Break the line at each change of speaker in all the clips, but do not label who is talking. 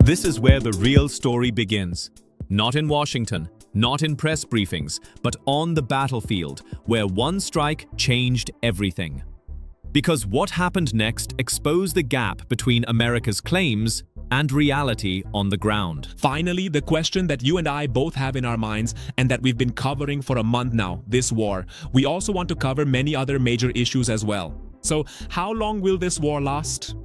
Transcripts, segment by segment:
This is where the real story begins. Not in Washington, not in press briefings, but on the battlefield, where one strike changed everything. Because what happened next exposed the gap between America's claims and reality on the ground.
Finally, the question that you and I both have in our minds and that we've been covering for a month now, this war. We also want to cover many other major issues as well. So, how long will this war last?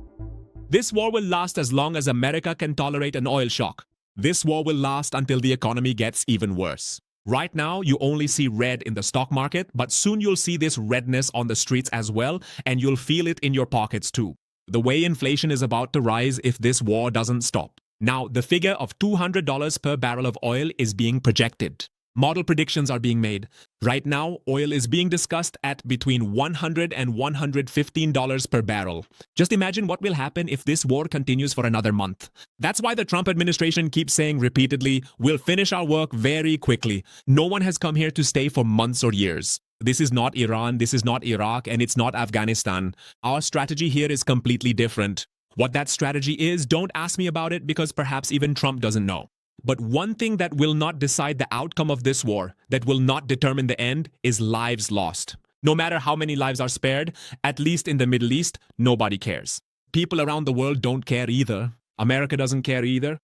This war will last as long as America can tolerate an oil shock. This war will last until the economy gets even worse. Right now, you only see red in the stock market, but soon you'll see this redness on the streets as well, and you'll feel it in your pockets too. The way inflation is about to rise if this war doesn't stop. Now, the figure of $200 per barrel of oil is being projected. Model predictions are being made. Right now, oil is being discussed at between $100 and $115 per barrel. Just imagine what will happen if this war continues for another month. That's why the Trump administration keeps saying repeatedly, we'll finish our work very quickly. No one has come here to stay for months or years. This is not Iran, this is not Iraq, and it's not Afghanistan. Our strategy here is completely different. What that strategy is, don't ask me about it because perhaps even Trump doesn't know. But one thing that will not decide the outcome of this war, that will not determine the end, is lives lost. No matter how many lives are spared, at least in the Middle East, nobody cares. People around the world don't care either. America doesn't care either.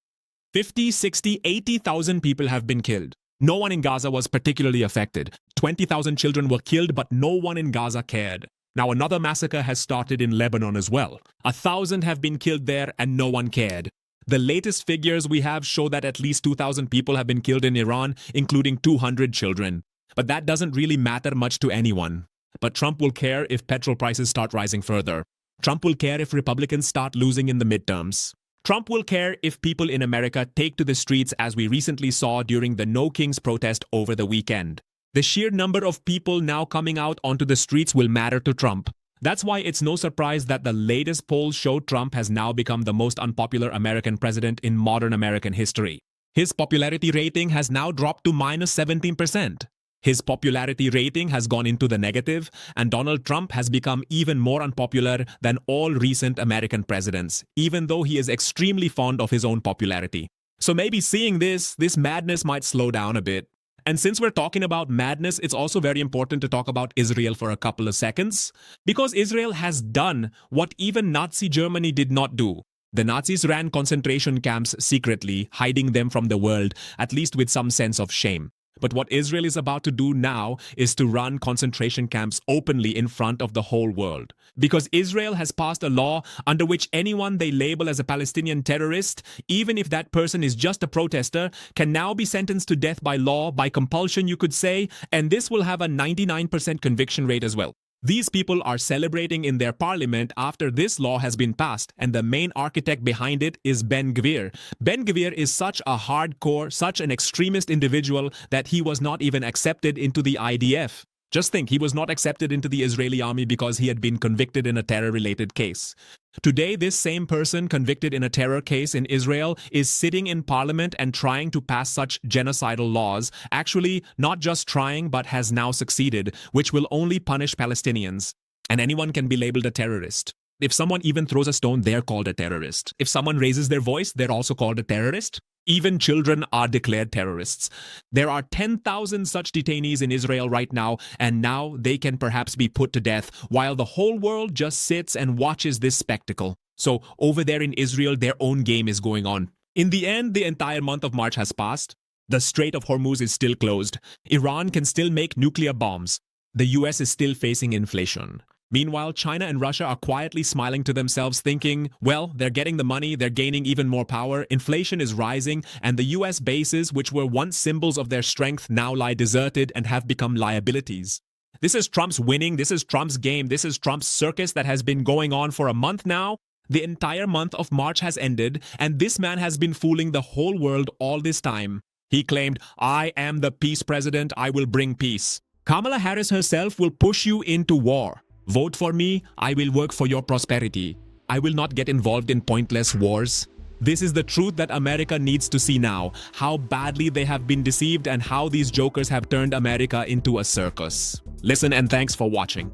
50, 60, 80,000 people have been killed. No one in Gaza was particularly affected. 20,000 children were killed, but no one in Gaza cared. Now another massacre has started in Lebanon as well. 1,000 have been killed there and no one cared. The latest figures we have show that at least 2,000 people have been killed in Iran, including 200 children. But that doesn't really matter much to anyone. But Trump will care if petrol prices start rising further. Trump will care if Republicans start losing in the midterms. Trump will care if people in America take to the streets as we recently saw during the No Kings protest over the weekend. The sheer number of people now coming out onto the streets will matter to Trump. That's why it's no surprise that the latest polls show Trump has now become the most unpopular American president in modern American history. His popularity rating has now dropped to minus 17%. His popularity rating has gone into the negative, and Donald Trump has become even more unpopular than all recent American presidents, even though he is extremely fond of his own popularity. So maybe seeing this madness might slow down a bit. And since we're talking about madness, it's also very important to talk about Israel for a couple of seconds. Because Israel has done what even Nazi Germany did not do. The Nazis ran concentration camps secretly, hiding them from the world, at least with some sense of shame. But what Israel is about to do now is to run concentration camps openly in front of the whole world. Because Israel has passed a law under which anyone they label as a Palestinian terrorist, even if that person is just a protester, can now be sentenced to death by law, by compulsion you could say, and this will have a 99% conviction rate as well. These people are celebrating in their parliament after this law has been passed, and the main architect behind it is Ben Gvir. Ben Gvir is such a hardcore, such an extremist individual that he was not even accepted into the IDF. Just think, he was not accepted into the Israeli army because he had been convicted in a terror-related case. Today, this same person convicted in a terror case in Israel is sitting in parliament and trying to pass such genocidal laws. Actually, not just trying, but has now succeeded, which will only punish Palestinians. And anyone can be labeled a terrorist. If someone even throws a stone, they're called a terrorist. If someone raises their voice, they're also called a terrorist. Even children are declared terrorists. There are 10,000 such detainees in Israel right now, and now they can perhaps be put to death while the whole world just sits and watches this spectacle. So over there in Israel, their own game is going on. In the end, the entire month of March has passed. The Strait of Hormuz is still closed. Iran can still make nuclear bombs. The US is still facing inflation. Meanwhile, China and Russia are quietly smiling to themselves thinking, well, they're getting the money, they're gaining even more power, inflation is rising, and the US bases, which were once symbols of their strength, now lie deserted and have become liabilities. This is Trump's winning, this is Trump's game, this is Trump's circus that has been going on for a month now. The entire month of March has ended, and this man has been fooling the whole world all this time. He claimed, I am the peace president, I will bring peace. Kamala Harris herself will push you into war. Vote for me, I will work for your prosperity. I will not get involved in pointless wars. This is the truth that America needs to see now, how badly they have been deceived and how these jokers have turned America into a circus. Listen and thanks for watching.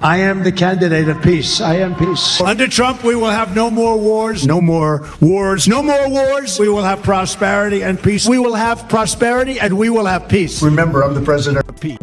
I am the candidate of peace. I am peace. Under Trump, we will have no more wars, no more wars, no more wars. We will have prosperity and peace. We will have prosperity and we will have peace. Remember, I'm the president of peace.